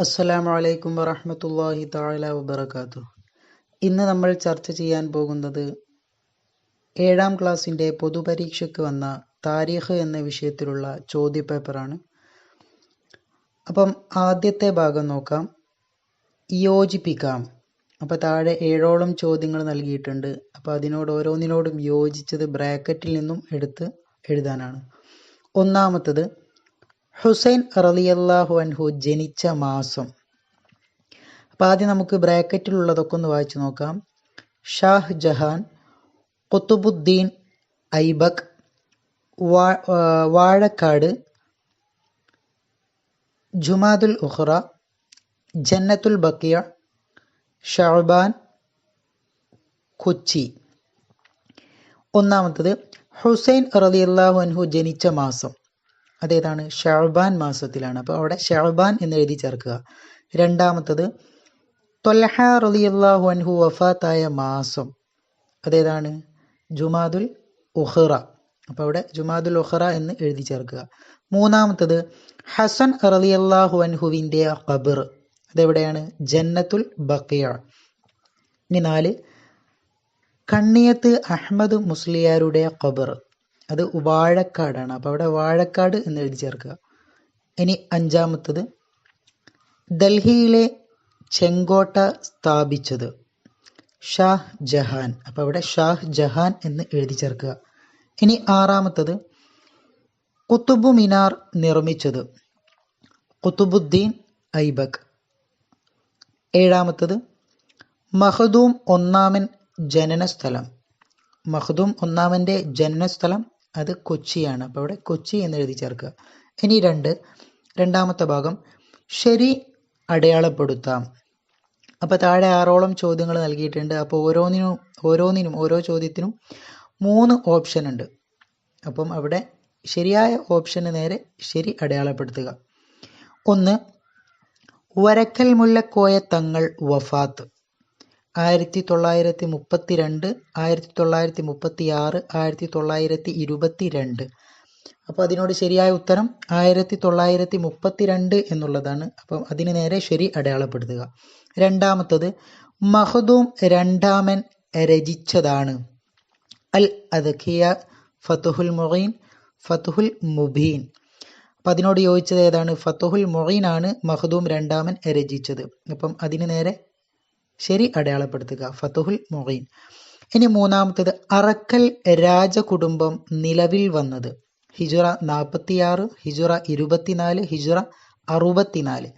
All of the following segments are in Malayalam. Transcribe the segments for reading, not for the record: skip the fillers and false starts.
അസ്സലാമു അലൈക്കും വറഹ്മത്തുള്ളാഹി തആല വബറകാതുഹു. ഇന്ന് നമ്മൾ ചർച്ച ചെയ്യാൻ പോകുന്നത് 7ാം ക്ലാസ്സിൻ്റെ പൊതുപരീക്ഷയ്ക്ക് വന്ന താരീഖ് എന്ന വിഷയത്തിലുള്ള ചോദ്യപേപ്പറാണ്. അപ്പം ആദ്യത്തെ ഭാഗം നോക്കാം. യോജിപ്പിക്കാം. അപ്പോൾ താഴെ 7ഓളം ചോദ്യങ്ങൾ നൽകിയിട്ടുണ്ട്. അപ്പോൾ അതിനോട് ഓരോന്നിനോടും യോജിച്ചത് ബ്രാക്കറ്റിൽ നിന്നും എടുത്ത് എഴുതാനാണ്. ഒന്നാമത്തത് ഹുസൈൻ റളിയല്ലാഹു അൻഹു ജനിച്ച മാസം. അപ്പോൾ ആദ്യം നമുക്ക് ബ്രാക്കറ്റിലുള്ളതൊക്കെ ഒന്ന് വായിച്ചു നോക്കാം. ഷാഹ് ജഹാൻ, ഖുതുബുദ്ദീൻ ഐബക്, വാഴക്കാട്, ജുമാദുൽ ഉഖ്റ, ജന്നത്തുൽ ബഖിയ, ഷഅബാൻ, കൊച്ചി. ഒന്നാമത്തത് ഹുസൈൻ റളിയല്ലാഹു അൻഹു ജനിച്ച മാസം അതേതാണ്? ഷഅബാൻ മാസത്തിലാണ്. അപ്പോൾ അവിടെ ഷഅബാൻ എന്ന് എഴുതി ചേർക്കുക. രണ്ടാമത്തത് ത്വൽഹ റളിയല്ലാഹു അൻഹു വഫാത്തായ മാസം അതേതാണ്? ജുമാദുൽ ഉഖ്റ. അപ്പോൾ അവിടെ ജുമാദുൽ ഉഖ്റ എന്ന് എഴുതി ചേർക്കുക. മൂന്നാമത്തത് ഹസൻ റളിയല്ലാഹു അൻഹുവിൻ്റെ ഖബർ അതെവിടെയാണ്? ജന്നത്തുൽ ബഖിയ. ഇനി 4 കണ്ണിയത്ത് അഹ്മദ് മുസ്ലിയാരുടെ ഖബർ അത് വാഴക്കാടാണ്. അപ്പോൾ അവിടെ വാഴക്കാട് എന്ന് എഴുതി ചേർക്കുക. ഇനി 5ാമത്തത് ഡൽഹിയിലെ ചെങ്കോട്ട സ്ഥാപിച്ചത് ഷാഹ് ജഹാൻ. അപ്പോൾ അവിടെ ഷാഹ് ജഹാൻ എന്ന് എഴുതി ചേർക്കുക. ഇനി 6ാമത്തത് ഖുതുബ് മിനാർ നിർമ്മിച്ചത് ഖുതുബുദ്ദീൻ ഐബക്. 7ാമത്തത് മഖ്ദൂം ഒന്നാമൻ ജനനസ്ഥലം. മഖ്ദൂം ഒന്നാമൻ്റെ ജനനസ്ഥലം അത് കൊച്ചിയാണ്. അപ്പോൾ അവിടെ കൊച്ചി എന്ന് എഴുതി ചേർക്കുക. ഇനി 2ാമത്തെ ഭാഗം ശരി അടയാളപ്പെടുത്താം. അപ്പോൾ താഴെ 6ഓളം ചോദ്യങ്ങൾ നൽകിയിട്ടുണ്ട്. അപ്പോൾ ഓരോന്നിനും ഓരോ ചോദ്യത്തിനും 3 ഓപ്ഷൻ ഉണ്ട്. അപ്പം അവിടെ ശരിയായ ഓപ്ഷന് നേരെ ശരി അടയാളപ്പെടുത്തുക. 1 വരക്കൽ മുല്ലക്കോയ തങ്ങൾ വഫാത്ത് 1932, 1936, 1922. അപ്പോൾ അതിനോട് ശരിയായ ഉത്തരം 1932 എന്നുള്ളതാണ്. അപ്പം അതിന് നേരെ ശരി അടയാളപ്പെടുത്തുക. 2ാമത്തത് മഖ്ദൂം രണ്ടാമൻ രചിച്ചതാണ് അൽ അദ്ഖിയ, ഫതുഹുൽ മുഈൻ, ഫതുഹുൽ മുബീൻ. അപ്പം അതിനോട് യോജിച്ചത് ഏതാണ്? ഫതുഹുൽ മുഈൻ ആണ് മഖ്ദൂം രണ്ടാമൻ രചിച്ചത്. അപ്പം അതിന് നേരെ ശരി അടയാളപ്പെടുത്തുക, ഫതുഹുൽ മുഈൻ. ഇനി 3ാമത്തത് അറക്കൽ രാജകുടുംബം നിലവിൽ വന്നത് ഹിജ്റ 46, ഹിജ്റ 24, ഹിജ്റ 64.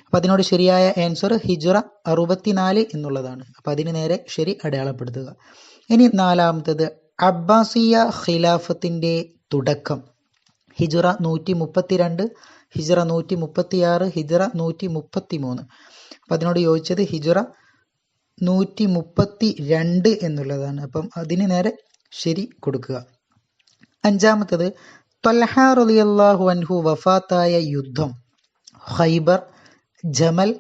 അപ്പം അതിനോട് ശരിയായ ആൻസർ ഹിജ്റ 64 എന്നുള്ളതാണ്. അപ്പം അതിന് നേരെ ശരി അടയാളപ്പെടുത്തുക. ഇനി 4ാമത്തത് അബ്ബാസിയ ഖിലാഫത്തിൻ്റെ തുടക്കം ഹിജ്റ 132, ഹിജ്റ 136, ഹിജ്റ 133. അപ്പം അതിനോട് യോജിച്ചത് ഹിജ്റ 132 എന്നുള്ളതാണ്. അപ്പം അതിന് നേരെ ശരി കൊടുക്കുക. 5ാമത്തത് ത്വൽഹ റളിയല്ലാഹു അൻഹു വഫാത്തായ യുദ്ധം ഖൈബർ, ജമൽ,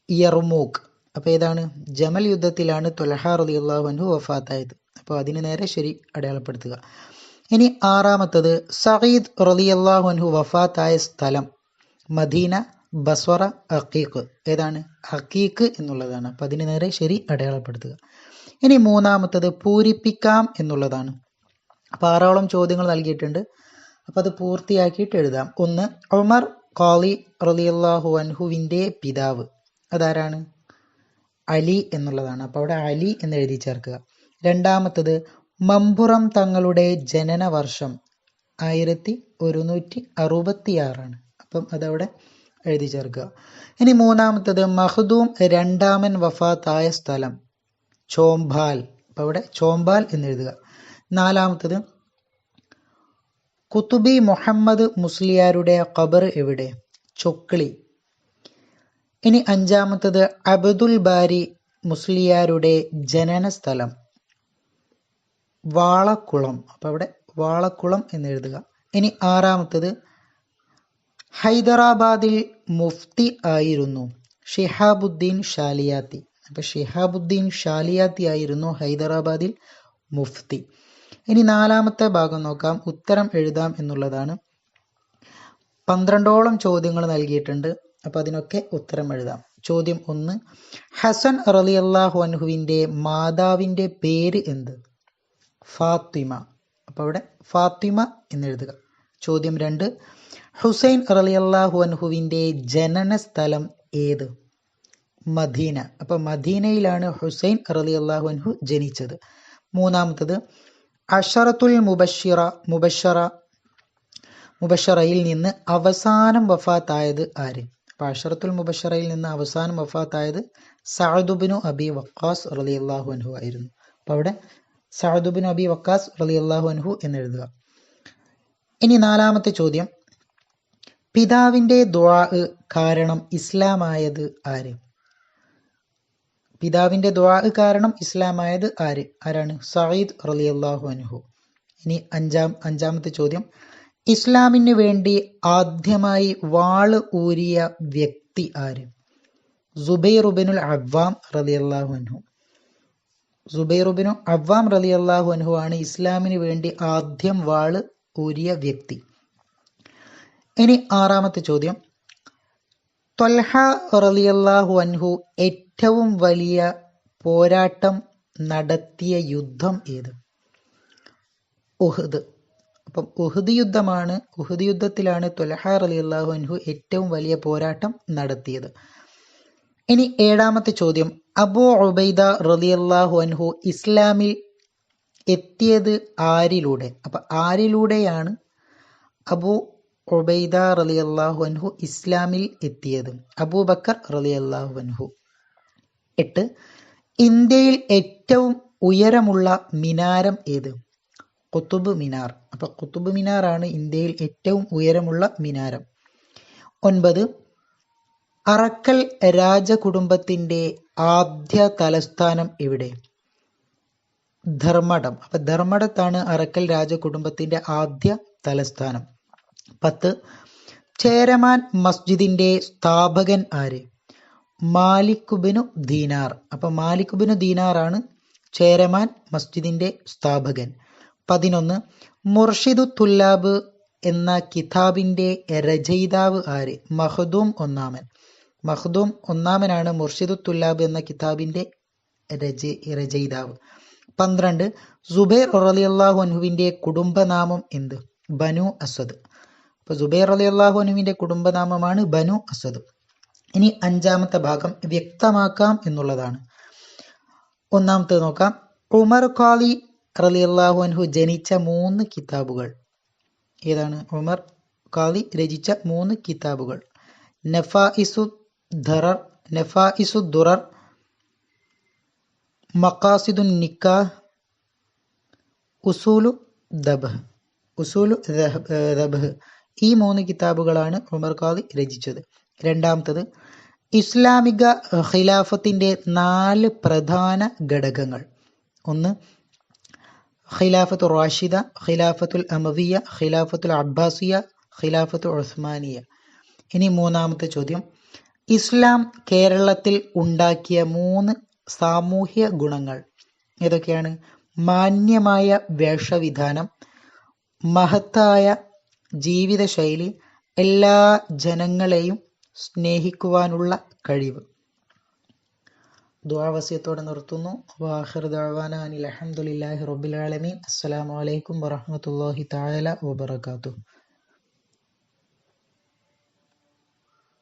യർമൂക്ക്. അപ്പോൾ ഏതാണ്? ജമൽ യുദ്ധത്തിലാണ് ത്വൽഹ റളിയല്ലാഹു അൻഹു വഫാത്തായത്. അപ്പോൾ അതിന് നേരെ ശരി അടയാളപ്പെടുത്തുക. ഇനി 6ാമത്തത് സഈദ് റളിയല്ലാഹു അൻഹു വഫാത്തായ സ്ഥലം മദീന, ബസ്വറ, അഖീഖ്. ഏതാണ്? അഖീഖ് എന്നുള്ളതാണ്. അപ്പം അതിന് നേരെ ശരി അടയാളപ്പെടുത്തുക. ഇനി 3ാമത്തത് പൂരിപ്പിക്കാം എന്നുള്ളതാണ്. അപ്പോൾ 6ഓളം ചോദ്യങ്ങൾ നൽകിയിട്ടുണ്ട്. അപ്പോൾ അത് പൂർത്തിയാക്കിയിട്ട് എഴുതാം. 1 ഉമർ ഖാളി റളിയല്ലാഹു അൻഹുവിൻ്റെ പിതാവ് അതാരാണ്? അലി എന്നുള്ളതാണ്. അപ്പോൾ അവിടെ അലി എന്ന് എഴുതി ചേർക്കുക. 2ാമത്തത് മമ്പുറം തങ്ങളുടെ ജനന വർഷം 1166 ആണ്. അപ്പം അതവിടെ എഴുതി ചേർക്കുക. ഇനി 3ാമത്തത് മഖ്ദൂം രണ്ടാമൻ വഫാത്തായ സ്ഥലം ചോമ്പാൽ. അപ്പം അവിടെ ചോമ്പാൽ എന്ന് എഴുതുക. 4ാമത്തത് കുത്തുബി മുഹമ്മദ് മുസ്ലിയാരുടെ ഖബർ എവിടെ? ചൊക്ലി. ഇനി 5ാമത്തത് അബ്ദുൽ ബാരി മുസ്ലിയാരുടെ ജനന സ്ഥലം വാളക്കുളം. അപ്പം അവിടെ വാളക്കുളം എന്ന് എഴുതുക. ഇനി 6ാമത്തത് ഹൈദരാബാദിൽ മുഫ്തി ആയിരുന്നു ഷിഹാബുദ്ദീൻ ഷാലിയാത്തി. അപ്പം ഷിഹാബുദ്ദീൻ ഷാലിയാത്തി ആയിരുന്നു ഹൈദരാബാദിൽ മുഫ്തി. ഇനി 4ാമത്തെ ഭാഗം നോക്കാം. ഉത്തരം എഴുതാം എന്നുള്ളതാണ്. 12ഓളം ചോദ്യങ്ങൾ നൽകിയിട്ടുണ്ട്. അപ്പം അതിനൊക്കെ ഉത്തരം എഴുതാം. ചോദ്യം 1, ഹസൻ റളിയല്ലാഹു അൻഹുവിൻ്റെ മാതാവിൻ്റെ പേര് എന്ത്? ഫാത്തിമ. അപ്പോൾ അവിടെ ഫാത്തിമ എന്നെഴുതുക. ചോദ്യം 2, ഹുസൈൻ റളിയല്ലാഹു അൻഹുവിൻ്റെ ജനന സ്ഥലം ഏത്? മദീന. അപ്പം മദീനയിലാണ് ഹുസൈൻ റളിയല്ലാഹു അൻഹു ജനിച്ചത്. മൂന്നാമത്തത്, അഷറത്തുൽ മുബഷറയിൽ നിന്ന് അവസാനം വഫാത്തായത് ആര്? അപ്പോൾ അഷറത്തുൽ മുബഷറയിൽ നിന്ന് അവസാനം വഫാത്തായത് സഅദ് ഇബ്നു അബി വഖാസ് റളിയല്ലാഹു അൻഹു ആയിരുന്നു. അപ്പോൾ അവിടെ സഅദ് ഇബ്നു അബി വഖാസ് റളിയല്ലാഹു അൻഹു എന്നെഴുതുക. ഇനി നാലാമത്തെ ചോദ്യം, പിതാവിൻ്റെ ദുആ കാരണം ഇസ്ലാമായത് ആര്? പിതാവിൻ്റെ ദുആ കാരണം ഇസ്ലാമായത് ആരാണ്? സഈദ് റളിയല്ലാഹു അൻഹു. ഇനി അഞ്ചാമത്തെ ചോദ്യം, ഇസ്ലാമിന് വേണ്ടി ആദ്യമായി വാള് ഊരിയ വ്യക്തി ആര്? സുബൈർ ഇബ്നുൽ അവ്വാം റളിയല്ലാഹു അൻഹു. സുബൈർ ഇബ്നു അവ്വാം റളിയല്ലാഹു അൻഹു ആണ് ഇസ്ലാമിന് വേണ്ടി ആദ്യം വാള് ഊരിയ വ്യക്തി. ഇനി ആറാമത്തെ ചോദ്യം, ത്വൽഹ റളിയല്ലാഹു അൻഹു ഏറ്റവും വലിയ പോരാട്ടം നടത്തിയ യുദ്ധം ഏത്? ഉഹദ്. അപ്പം ഉഹദ് യുദ്ധത്തിലാണ് ത്വൽഹ റളിയല്ലാഹു അൻഹു ഏറ്റവും വലിയ പോരാട്ടം നടത്തിയത്. ഇനി ഏഴാമത്തെ ചോദ്യം, അബൂ ഉബൈദ റളിയല്ലാഹു അൻഹു ഇസ്ലാമിൽ എത്തിയത് ആരിലൂടെ? അപ്പം ആരിലൂടെയാണ് അബൂ ഉബൈദ റളിയല്ലാഹു അൻഹു ഇസ്ലാമിൽ എത്തിയത്? അബൂബക്കർ റളിയല്ലാഹു അൻഹു. 8, ഇന്ത്യയിൽ ഏറ്റവും ഉയരമുള്ള മിനാരം ഏത്? ഖുതുബ് മിനാർ. അപ്പം ഖുതുബ് മിനാറാണ് ഇന്ത്യയിൽ ഏറ്റവും ഉയരമുള്ള മിനാരം. 9, അറക്കൽ രാജകുടുംബത്തിൻ്റെ ആദ്യ തലസ്ഥാനം എവിടെ? ധർമ്മടം. അപ്പം ധർമ്മടത്താണ് അറക്കൽ രാജകുടുംബത്തിൻ്റെ ആദ്യ തലസ്ഥാനം. 10, ചേരമാൻ മസ്ജിദിൻ്റെ സ്ഥാപകൻ ആര്? മാലിക് ഇബ്നു ദീനാർ. അപ്പം മാലിക് ഇബ്നു ദീനാറാണ് ചേരമാൻ മസ്ജിദിൻ്റെ സ്ഥാപകൻ. 11, മുർഷിദു തുല്ലാബ് എന്ന കിതാബിൻ്റെ രചയിതാവ് ആര്? മഖ്ദൂം ഒന്നാമനാണ് മുർഷിദു തുല്ലാബ് എന്ന കിതാബിൻ്റെ രചയിതാവ്. 12, സുബൈർ റളിയല്ലാഹു അൻഹുവിൻ്റെ കുടുംബനാമം എന്ത്? ബനു അസദ്. അപ്പോൾ സുബൈർ റളിയല്ലാഹു അൻഹുവിൻ്റെ കുടുംബനാമമാണ് ബനു അസദ്. ഇനി അഞ്ചാമത്തെ ഭാഗം വ്യക്തമാക്കാം എന്നുള്ളതാണ്. ഒന്നാമത്തെ നോക്കാം, ഉമർ ഖാലി റളിയല്ലാഹു അൻഹു ജനിച്ച 3 കിതാബുകൾ ഏതാണ്? ഉമർ ഖാലി രചിച്ച 3 കിതാബുകൾ: നഫായിസു ദുറർ, മഖാസിദുൻ നിക്കാഹ്, ഉസൂലു ദബ്ഹ്. ഈ 3 കിതാബുകളാണ് ഉമർ ഖാലി രചിച്ചത്. രണ്ടാമത്തത്, ഇസ്ലാമിക ഖിലാഫത്തിൻ്റെ 4 പ്രധാന ഘടകങ്ങൾ. 1, ഖിലാഫത്തുൽ റാഷിദ, ഖിലാഫത്തുൽ അമവിയ, ഖിലാഫത്തുൽ അബ്ബാസിയ, ഖിലാഫത്തുൽ ഉസ്മാനിയ. ഇനി മൂന്നാമത്തെ ചോദ്യം, ഇസ്ലാം കേരളത്തിൽ ഉണ്ടാക്കിയ 3 സാമൂഹ്യ ഗുണങ്ങൾ ഏതൊക്കെയാണ്? മാന്യമായ വേഷവിധാനം, മഹത്തായ ജീവിതശൈലി, എല്ലാ ജനങ്ങളെയും സ്നേഹിക്കുവാനുള്ള കഴിവ്. ദുആ വസിയത്തോടെ നിർത്തുന്നു. വആഖിറു ദഅവാനാ അനിൽ ഹംദുലില്ലാഹി റബ്ബിൽ ആലമീൻ. അസ്സലാമു അലൈക്കും വറഹ്മത്തുള്ളാഹി തആല വബറകാതുഹു.